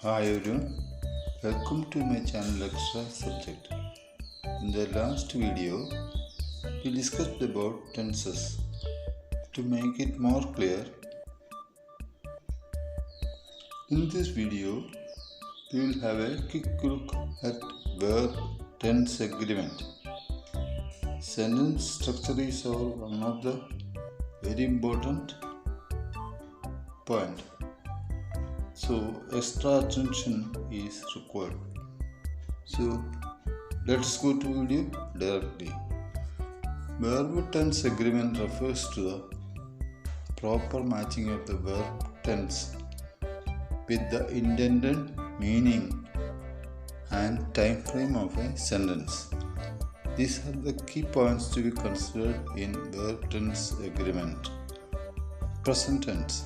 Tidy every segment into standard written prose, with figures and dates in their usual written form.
Hi everyone, welcome to my channel Extra Subject. In the last video, we discussed about tenses. To make it more clear, in this video, we will have a quick look at verb tense agreement. Sentence structure is one of the very important point. So extra attention is required. So let's go to video directly. Verb tense agreement refers to the proper matching of the verb tense with the intended meaning and time frame of a sentence. These are the key points to be considered in verb tense agreement. Present tense.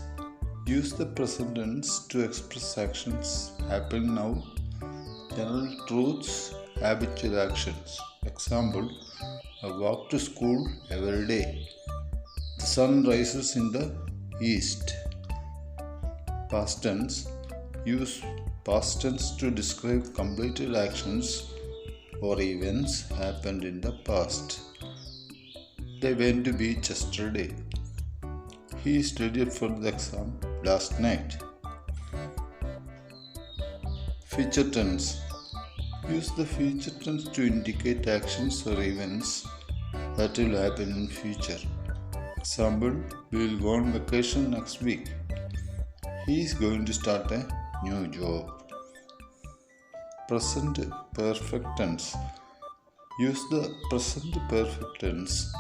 Use the present tense to express actions happening now, general truths, habitual actions. Example, I walk to school every day. The sun rises in the east. Past tense. Use past tense to describe completed actions or events happened in the past. They went to beach yesterday. He studied for the exam last night. Future tense. Use the future tense to indicate actions or events that will happen in future. Example, we will go on vacation next week. He is going to start a new job. Present perfect tense. Use the present perfect tense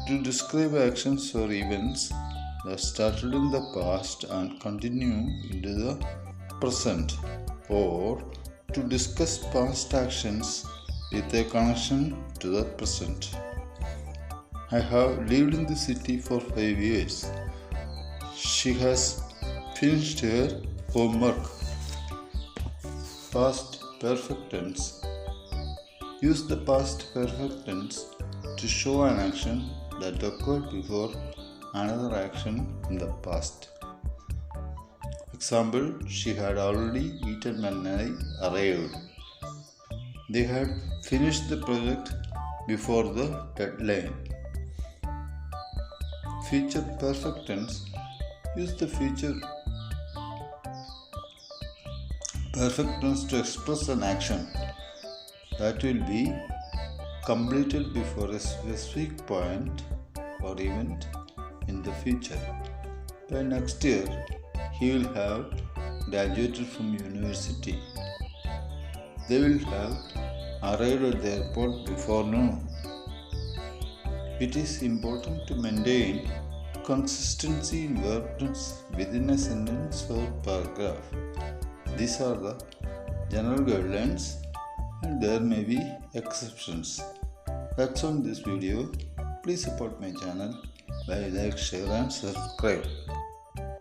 to describe actions or events that started in the past and continue into the present, or to discuss past actions with a connection to the present. I have lived in the city for 5 years. She has finished her homework. Past perfect tense. Use the past perfect tense to show an action that occurred before another action in the past. Example, she had already eaten when I arrived. They had finished the project before the deadline. Future perfect tense. Use the future perfect tense to express an action that will be completed before a specific point or event in the future. By next year, he will have graduated from university. They will have arrived at the airport before noon. It is important to maintain consistency in verb tense within a sentence or paragraph. These are the general guidelines and there may be exceptions. That's all in this video. Please support my channel by like, share and subscribe.